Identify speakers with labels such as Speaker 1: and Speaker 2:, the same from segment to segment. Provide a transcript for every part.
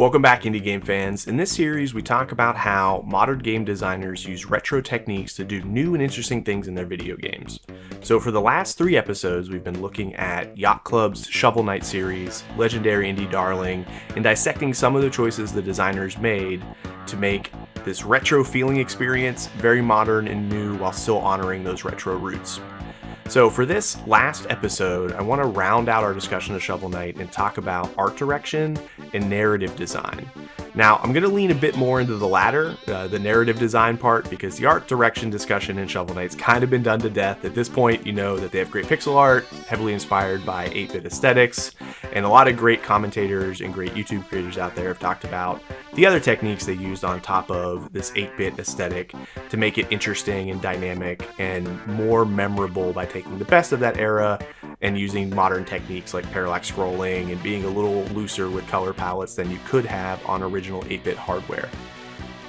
Speaker 1: Welcome back, indie game fans. In this series, we talk about how modern game designers use retro techniques to do new and interesting things in their video games. So for the last 3 episodes, we've been looking at Yacht Club's Shovel Knight series, legendary indie darling, and dissecting some of the choices the designers made to make this retro feeling experience very modern and new while still honoring those retro roots. So for this last episode, I want to round out our discussion of Shovel Knight and talk about art direction and narrative design. Now, I'm going to lean a bit more into the latter, the narrative design part, because the art direction discussion in Shovel Knight's kind of been done to death. At this point, you know that they have great pixel art, heavily inspired by 8-bit aesthetics, and a lot of great commentators and great YouTube creators out there have talked about the other techniques they used on top of this 8-bit aesthetic to make it interesting and dynamic and more memorable by taking the best of that era and using modern techniques like parallax scrolling and being a little looser with color palettes than you could have on original 8-bit hardware.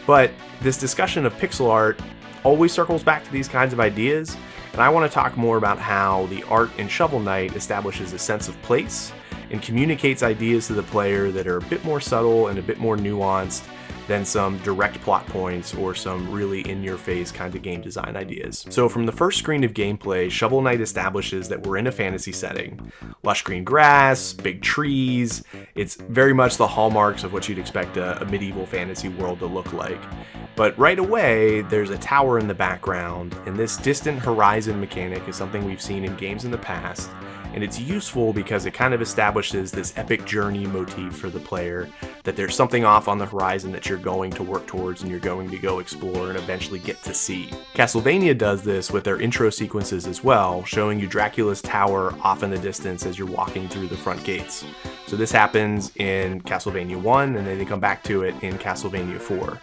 Speaker 1: But this discussion of pixel art always circles back to these kinds of ideas, and I want to talk more about how the art in Shovel Knight establishes a sense of place and communicates ideas to the player that are a bit more subtle and a bit more nuanced than some direct plot points or some really in-your-face kind of game design ideas. So from the first screen of gameplay, Shovel Knight establishes that we're in a fantasy setting. Lush green grass, big trees, it's very much the hallmarks of what you'd expect a medieval fantasy world to look like. But right away, there's a tower in the background, and this distant horizon mechanic is something we've seen in games in the past, and it's useful because it kind of establishes this epic journey motif for the player, that there's something off on the horizon that you're going to work towards and you're going to go explore and eventually get to see. Castlevania does this with their intro sequences as well, showing you Dracula's tower off in the distance as you're walking through the front gates. So this happens in Castlevania 1, and then they come back to it in Castlevania 4.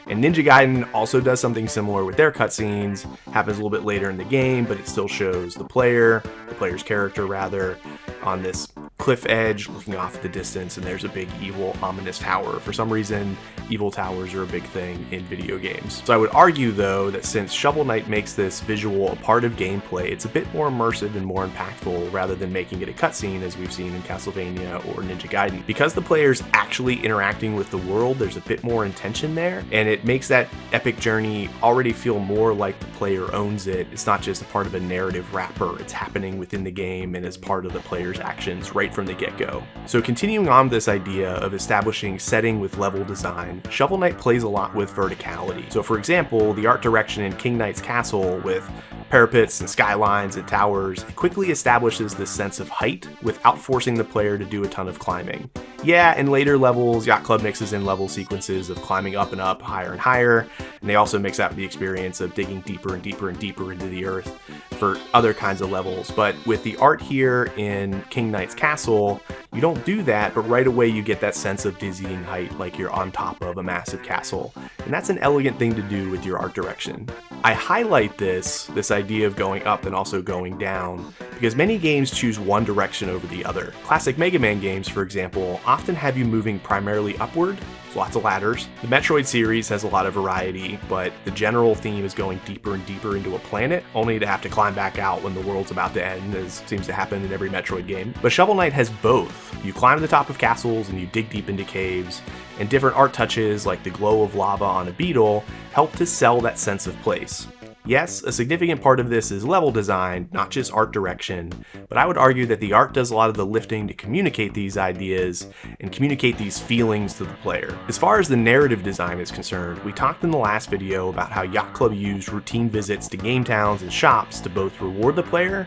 Speaker 1: And Ninja Gaiden also does something similar with their cutscenes, happens a little bit later in the game, but it still shows the player's character rather, on this cliff edge looking off at the distance, and there's a big evil ominous tower. For some reason, evil towers are a big thing in video games. So I would argue though that since Shovel Knight makes this visual a part of gameplay, it's a bit more immersive and more impactful rather than making it a cutscene as we've seen in Castlevania or Ninja Gaiden. Because the player's actually interacting with the world, there's a bit more intention there, and it makes that epic journey already feel more like the player owns it. It's not just a part of a narrative wrapper, it's happening within the game and as part of the player's actions right from the get-go. So continuing on this idea of establishing setting with level design, Shovel Knight plays a lot with verticality. So for example, the art direction in King Knight's castle with parapets and skylines and towers quickly establishes this sense of height without forcing the player to do a ton of climbing. Yeah, in later levels, Yacht Club mixes in level sequences of climbing up and up, higher and higher, and they also mix out the experience of digging deeper and deeper and deeper into the earth for other kinds of levels. But with the art here in King Knight's castle, you don't do that, but right away you get that sense of dizzying height like you're on top of a massive castle. And that's an elegant thing to do with your art direction. I highlight this idea of going up and also going down because many games choose one direction over the other. Classic Mega Man games, for example, often have you moving primarily upward, lots of ladders. The Metroid series has a lot of variety, but the general theme is going deeper and deeper into a planet, only to have to climb back out when the world's about to end, as seems to happen in every Metroid game. But Shovel Knight has both. You climb to the top of castles and you dig deep into caves, and different art touches like the glow of lava on a beetle help to sell that sense of place. Yes, a significant part of this is level design, not just art direction, but I would argue that the art does a lot of the lifting to communicate these ideas and communicate these feelings to the player. As far as the narrative design is concerned, we talked in the last video about how Yacht Club used routine visits to game towns and shops to both reward the player,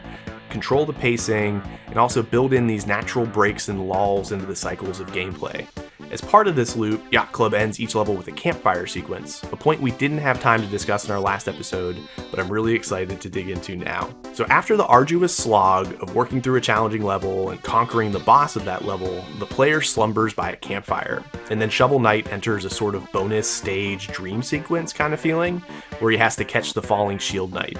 Speaker 1: control the pacing, and also build in these natural breaks and lulls into the cycles of gameplay. As part of this loop, Yacht Club ends each level with a campfire sequence, a point we didn't have time to discuss in our last episode, but I'm really excited to dig into now. So after the arduous slog of working through a challenging level and conquering the boss of that level, the player slumbers by a campfire, and then Shovel Knight enters a sort of bonus stage dream sequence kind of feeling, where he has to catch the falling Shield Knight.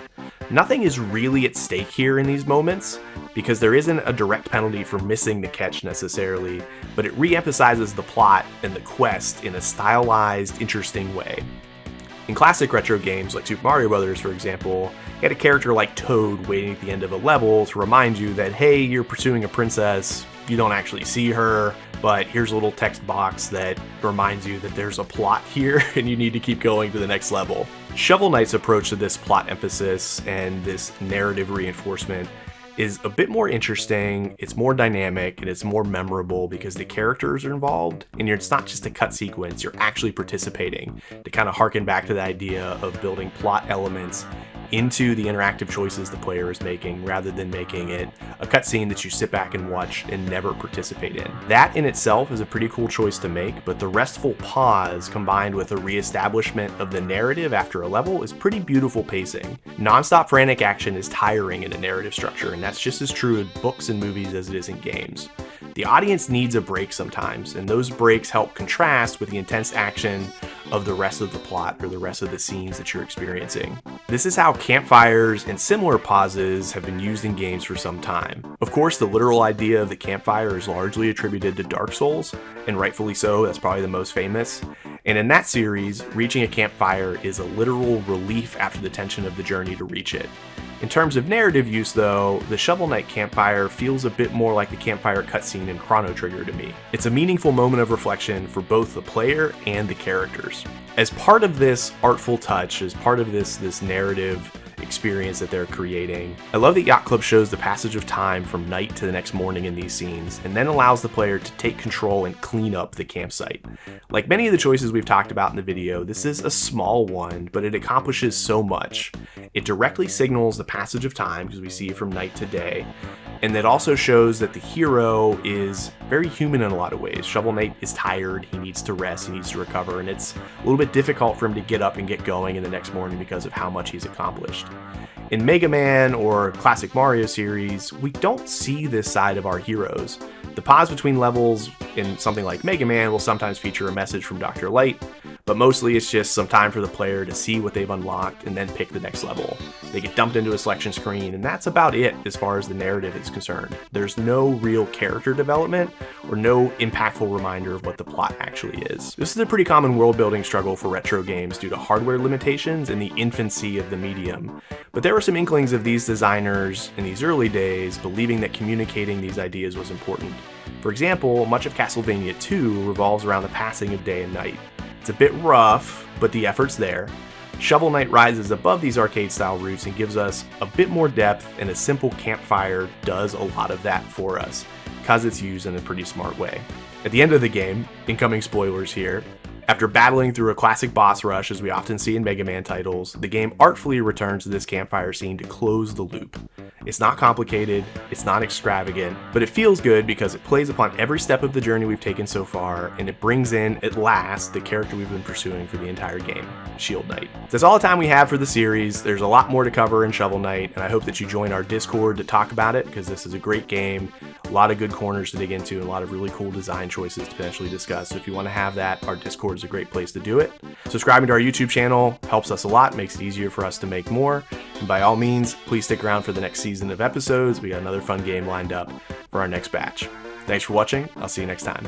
Speaker 1: Nothing is really at stake here in these moments, because there isn't a direct penalty for missing the catch necessarily, but it re-emphasizes the plot and the quest in a stylized, interesting way. In classic retro games like Super Mario Bros., for example, you had a character like Toad waiting at the end of a level to remind you that, hey, you're pursuing a princess, you don't actually see her, but here's a little text box that reminds you that there's a plot here and you need to keep going to the next level. Shovel Knight's approach to this plot emphasis and this narrative reinforcement is a bit more interesting, it's more dynamic, and it's more memorable because the characters are involved, and it's not just a cut sequence, you're actually participating, to kind of harken back to the idea of building plot elements into the interactive choices the player is making, rather than making it a cutscene that you sit back and watch and never participate in. That in itself is a pretty cool choice to make, but the restful pause combined with a reestablishment of the narrative after a level is pretty beautiful pacing. Non-stop frantic action is tiring in a narrative structure, and that's just as true in books and movies as it is in games. The audience needs a break sometimes, and those breaks help contrast with the intense action of the rest of the plot or the rest of the scenes that you're experiencing. This is how campfires and similar pauses have been used in games for some time. Of course, the literal idea of the campfire is largely attributed to Dark Souls, and rightfully so, that's probably the most famous. And in that series, reaching a campfire is a literal relief after the tension of the journey to reach it. In terms of narrative use though, the Shovel Knight campfire feels a bit more like the campfire cutscene in Chrono Trigger to me. It's a meaningful moment of reflection for both the player and the characters. As part of this artful touch, as part of this narrative experience that they're creating, I love that Yacht Club shows the passage of time from night to the next morning in these scenes, and then allows the player to take control and clean up the campsite. Like many of the choices we've talked about in the video, this is a small one, but it accomplishes so much. It directly signals the passage of time, because we see from night to day, and that also shows that the hero is very human in a lot of ways. Shovel Knight is tired, he needs to rest, he needs to recover, and it's a little bit difficult for him to get up and get going in the next morning because of how much he's accomplished. In Mega Man or classic Mario series, we don't see this side of our heroes. The pause between levels in something like Mega Man will sometimes feature a message from Dr. Light, but mostly it's just some time for the player to see what they've unlocked and then pick the next level. They get dumped into a selection screen, and that's about it as far as the narrative is concerned. There's no real character development or no impactful reminder of what the plot actually is. This is a pretty common world-building struggle for retro games due to hardware limitations and the infancy of the medium. But there were some inklings of these designers in these early days believing that communicating these ideas was important. For example, much of Castlevania 2 revolves around the passing of day and night. It's a bit rough, but the effort's there. Shovel Knight rises above these arcade-style roots and gives us a bit more depth, and a simple campfire does a lot of that for us, because it's used in a pretty smart way. At the end of the game, incoming spoilers here, after battling through a classic boss rush as we often see in Mega Man titles, the game artfully returns to this campfire scene to close the loop. It's not complicated, it's not extravagant, but it feels good because it plays upon every step of the journey we've taken so far, and it brings in, at last, the character we've been pursuing for the entire game, Shield Knight. That's all the time we have for the series. There's a lot more to cover in Shovel Knight, and I hope that you join our Discord to talk about it, because this is a great game, a lot of good corners to dig into, and a lot of really cool design choices to potentially discuss. So if you want to have that, our Discord is a great place to do it. Subscribing to our YouTube channel helps us a lot, makes it easier for us to make more, and by all means, please stick around for the next season of episodes. We got another fun game lined up for our next batch. Thanks for watching. I'll see you next time.